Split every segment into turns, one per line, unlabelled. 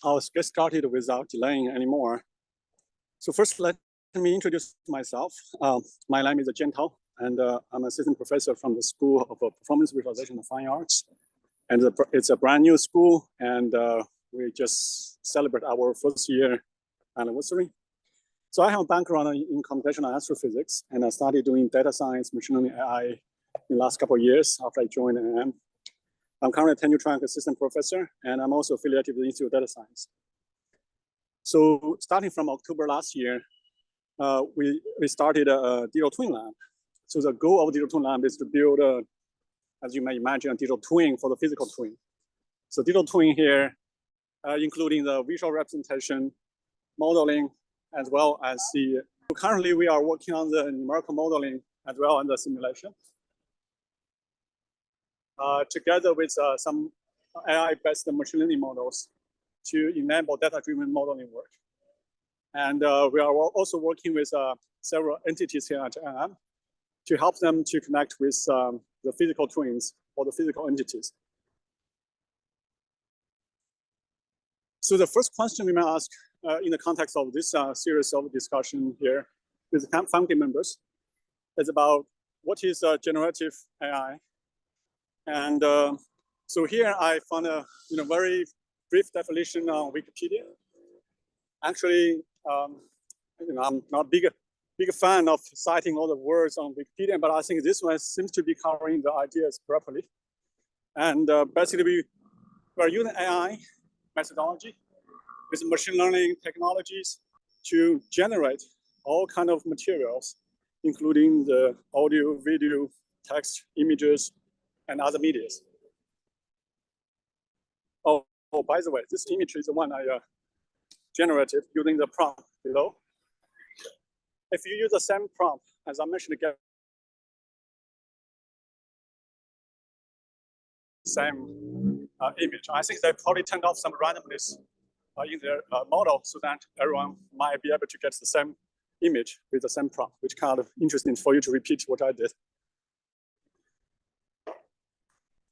I'll get started without delaying anymore. So first, let me introduce myself. My name is Jian Tao, and I'm an assistant professor from the School of Performance Visualization and Fine Arts. And it's a brand new school, and we just celebrate our first year anniversary. So I have a background in computational astrophysics, and I started doing data science, machine learning, AI in the last couple of years after I joined NM. I'm currently a tenure-track assistant professor, and I'm also affiliated with the Institute of Data Science. So starting from October last year, we started a digital twin lab. So the goal of digital twin lab is to build, as you may imagine, a digital twin for the physical twin. So digital twin here, including the visual representation, modeling, as well as the, currently we are working on the numerical modeling as well as the simulation. Together with some AI-based machine learning models to enable data-driven modeling work. And we are also working with several entities here at NM to help them to connect with the physical twins or the physical entities. So the first question we may ask in the context of this series of discussion here with faculty members is about what is generative AI. And so here I found a very brief definition on Wikipedia. Actually, I'm not a big fan of citing all the words on Wikipedia, but I think this one seems to be covering the ideas properly. And basically, we're using AI methodology with machine learning technologies to generate all kinds of materials, including the audio, video, text, images, and other medias. Oh, by the way, this image is the one I generated using the prompt below. If you use the same prompt, as I mentioned again, same image, I think they probably turned off some randomness in their model so that everyone might be able to get the same image with the same prompt, which kind of interesting for you to repeat what I did.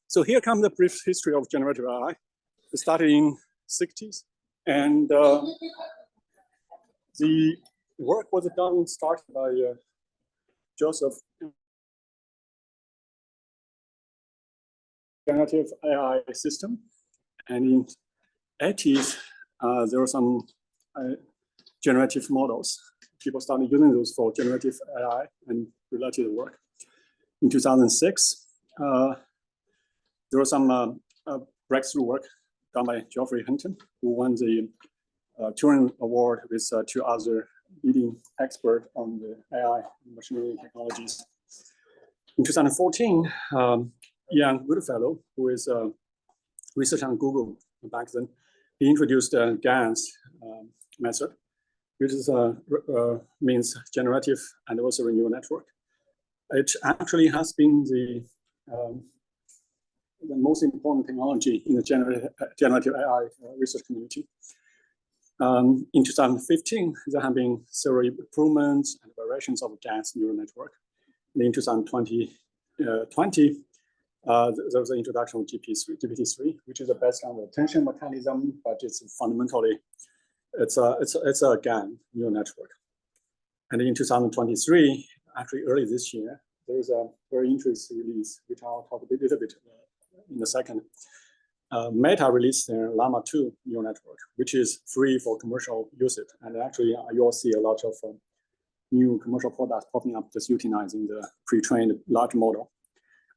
So here comes the brief history of generative AI. It started in the 60s, and the work was started by Joseph. Generative AI system, and in the 80s, there were some generative models. People started using those for generative AI and related work. In 2006, there was some breakthrough work done by Geoffrey Hinton, who won the Turing Award with two other leading experts on the AI and machine learning technologies. In 2014, Ian Goodfellow, who is a researcher on Google back then, he introduced the GANs method, which is means generative and also neural network. It actually has been the most important technology in the generative AI research community. In 2015, there have been several improvements and variations of GANs neural network. And in 2020, there was the introduction of GPT-3, which is based on the attention mechanism, but it's fundamentally, it's a GAN neural network. And in 2023, actually early this year, there is a very interesting release, which I'll talk a little bit in a second. Meta released their Llama 2 neural network, which is free for commercial usage. And actually, you'll see a lot of new commercial products popping up just utilizing the pre-trained large model.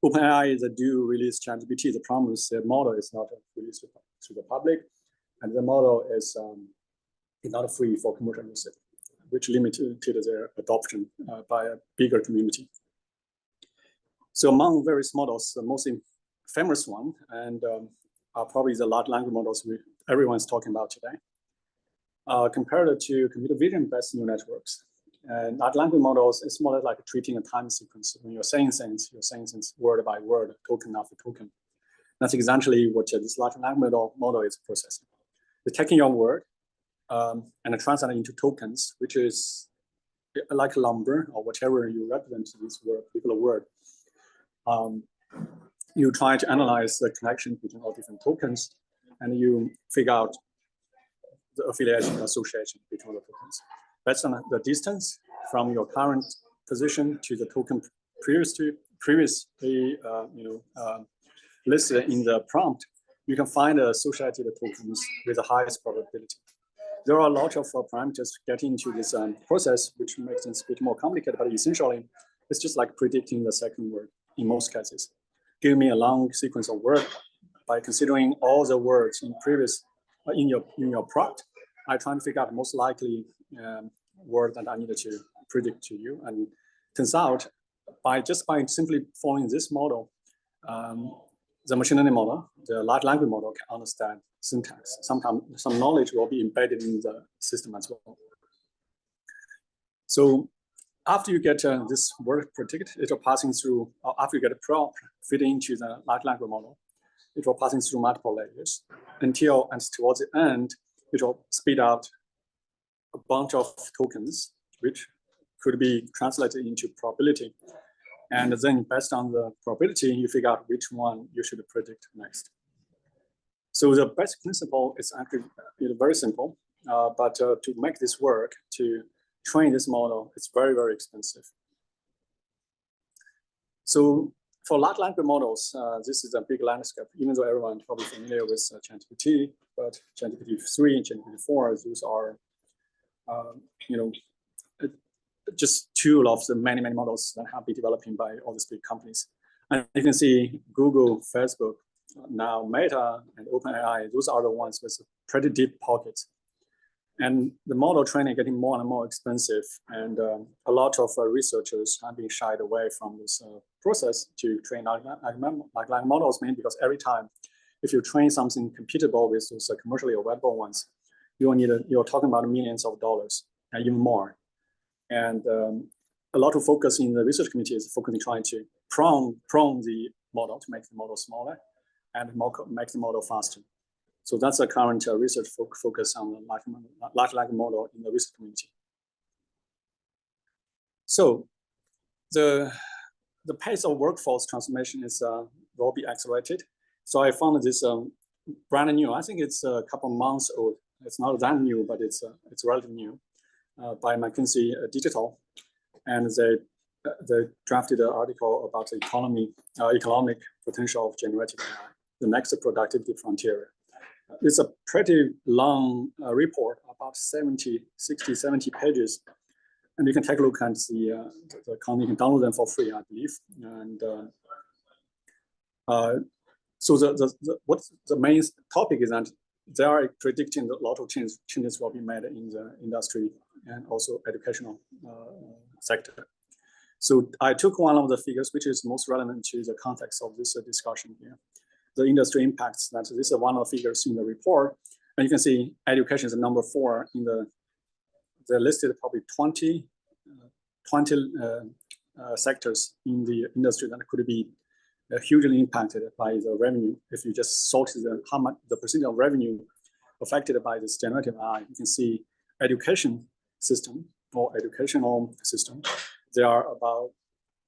OpenAI is a due release ChatGPT. The problem is the model is not released to the public, and the model is not free for commercial usage, which limited their adoption by a bigger community. So among various models, the most famous one, and are probably the large language models everyone's talking about today. Compared to computer vision-based neural networks, large language models is more like treating a time sequence. When you're saying things word by word, token after token. That's exactly what this large language model is processing. It's taking your word and translating into tokens, which is like a number or whatever you represent this particular word. You try to analyze the connection between all different tokens, and you figure out the affiliation, association between the tokens. Based on the distance from your current position to the token previously listed in the prompt, you can find associated tokens with the highest probability. There are a lot of parameters getting into this process, which makes things a bit more complicated, but essentially, it's just like predicting the second word in most cases. Give me a long sequence of words by considering all the words in previous in your prompt. I try to figure out the most likely word that I needed to predict to you, and turns out by simply following this model, the machine learning model, the large language model, can understand syntax. Sometimes some knowledge will be embedded in the system as well. So after you get this word predicted, it will passing through, after you get a prompt fit into the large language model, it will passing through multiple layers until, and towards the end, it will spit out a bunch of tokens, which could be translated into probability. And then based on the probability, you figure out which one you should predict next. So the basic principle is actually very simple, but to make this work, to train this model, it's very, very expensive. So for large language models, this is a big landscape, even though everyone is probably familiar with GenTPT, but GenTPT-3 and GPT-4, those are, just two of the many, many models that have been developing by all these big companies. And you can see Google, Facebook, now Meta and OpenAI, those are the ones with pretty deep pockets. And the model training getting more and more expensive. And a lot of researchers have been shied away from this process to train large language models, mainly because every time, if you train something computable with those commercially available ones, you're talking about millions of dollars and even more. And a lot of focus in the research community is focusing trying to prone the model to make the model smaller and make the model faster. So that's the current research focus on the large language model in the research community. So the pace of workforce transformation is will be accelerated. So I found this brand new. I think it's a couple months old. It's not that new, but it's relatively new. By McKinsey Digital, and they drafted an article about the economic potential of generative AI, the next productivity frontier. It's a pretty long report, about 60, 70 pages, and you can take a look at the content. You can download them for free, I believe. And so what's the main topic is that they are predicting that a lot of changes will be made in the industry and also educational sector. So I took one of the figures, which is most relevant to the context of this discussion here. The industry impacts, this is one of the figures in the report. And you can see education is number 4 in they listed probably 20 sectors in the industry that could be hugely impacted by the revenue. If you just sort how much the percentage of revenue affected by this generative AI, you can see education system or educational system. They are about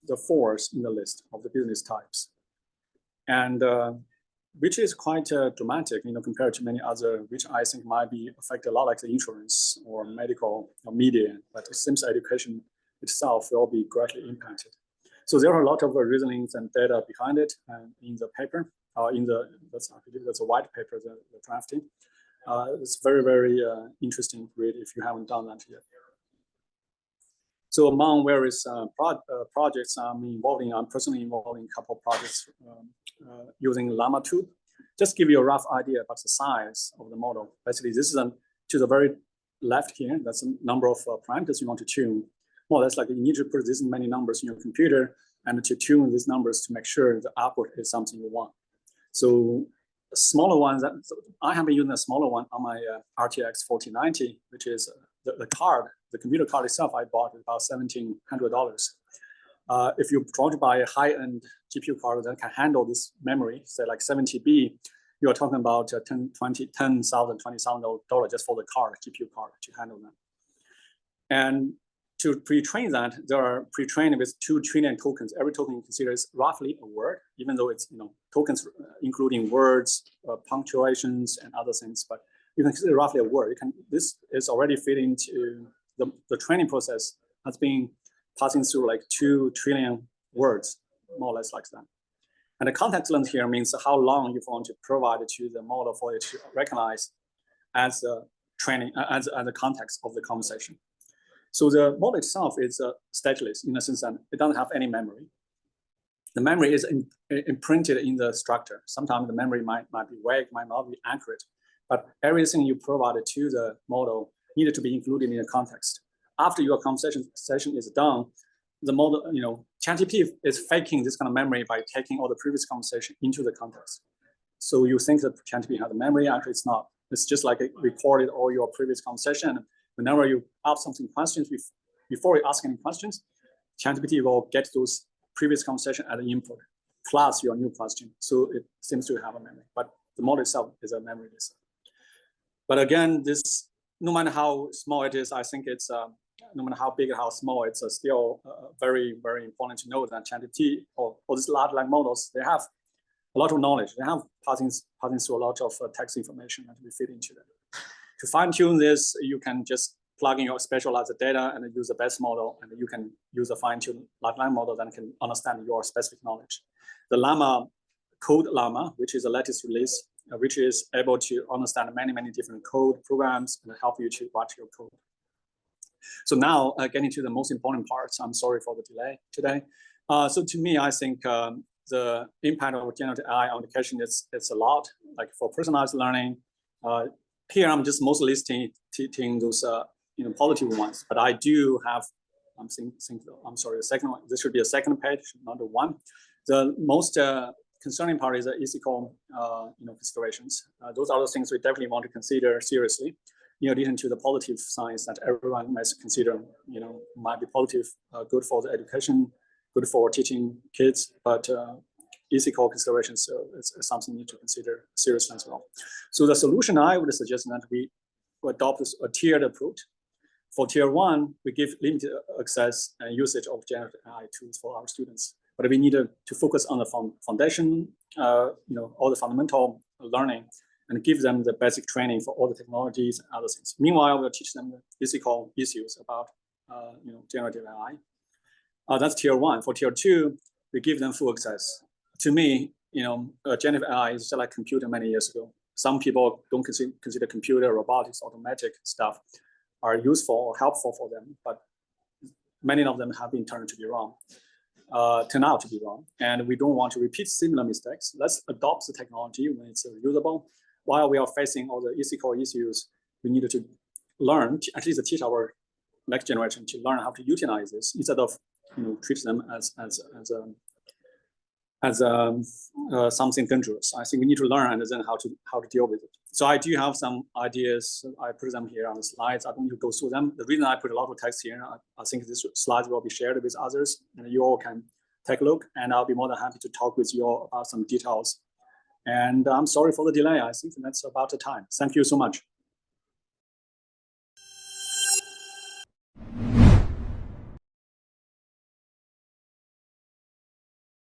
the 4th in the list of the business types, and which is quite dramatic, compared to many other, which I think might be affected a lot, like the insurance or medical or media. But it seems education itself will be greatly impacted. So there are a lot of reasonings and data behind it, and in the paper, that's a white paper, the drafting. It's very, very interesting to read if you haven't done that yet. So among various projects I'm personally involved in a couple of projects using Llama 2. Just give you a rough idea about the size of the model. Basically, this is to the very left here. That's a number of parameters you want to tune. More or less like you need to put this many numbers in your computer and to tune these numbers to make sure the output is something you want. So smaller ones, I have been using a smaller one on my RTX 4090, which is the card, the computer card itself I bought about $1,700. If you try to buy a high-end GPU card that can handle this memory, say like 70B, you're talking about $10,000, $20,000 just for the card, GPU card to handle that. And to pre-train that, there are pre-trained with 2 trillion tokens. Every token considers roughly a word, even though it's tokens including words, punctuations, and other things. But you can consider roughly a word. This is already fitting into the training process has been passing through like 2 trillion words, more or less like that. And the context length here means how long you want to provide to the model for it to recognize as a training, as the context of the conversation. So the model itself is stateless in the sense that it doesn't have any memory. The memory is imprinted in the structure. Sometimes the memory might be vague, might not be accurate, but everything you provided to the model needed to be included in the context. After your conversation session is done, the model, ChatGPT is faking this kind of memory by taking all the previous conversation into the context. So you think that ChatGPT has a memory, actually it's not. It's just like it recorded all your previous conversation. Whenever you ask something questions, before you ask any questions, ChatGPT will get those previous conversation as an input, plus your new question. So it seems to have a memory, but the model itself is a memoryless. But again, this, no matter how small it is, I think it's, no matter how big or how small, it's still very, very important to know that ChatGPT or these large language models, they have a lot of knowledge. They have passing through a lot of text information that we feed into them. To fine tune this, you can just plug in your specialized data and use the best model, and you can use a fine-tuned large language model that can understand your specific knowledge. The Llama, Code Llama, which is the latest release, which is able to understand many, many different code programs and help you to write your code. So now getting to the most important parts, I'm sorry for the delay today. So to me, I think the impact of generative AI on education is a lot, like for personalized learning. Here, I'm just mostly listing those positive ones, but I do have, I'm sorry, the second one, this should be a second page, not the one. The most concerning part is the ethical considerations. Those are the things we definitely want to consider seriously, in addition to the positive signs that everyone must consider, might be positive, good for the education, good for teaching kids, but ethical considerations is something you need to consider seriously as well. So the solution I would suggest that we adopt a tiered approach. For tier 1, we give limited access and usage of generative AI tools for our students, but we need to focus on the foundation, all the fundamental learning, and give them the basic training for all the technologies and other things. Meanwhile, we'll teach them the ethical issues about generative AI. That's tier 1. For tier 2, we give them full access. To me, generative AI is just like computer many years ago. Some people don't consider computer, robotics, automatic stuff are useful or helpful for them, but many of them have been turned out to be wrong. And we don't want to repeat similar mistakes. Let's adopt the technology when it's usable. While we are facing all the ethical issues, we need to learn, at least teach our next generation to learn how to utilize this instead of treat them as something dangerous. I think we need to learn and then how to deal with it. So I do have some ideas. I put them here on the slides. I don't need to go through them. The reason I put a lot of text here, I think these slides will be shared with others, and you all can take a look. And I'll be more than happy to talk with you all about some details. And I'm sorry for the delay. I think that's about the time. Thank you so much.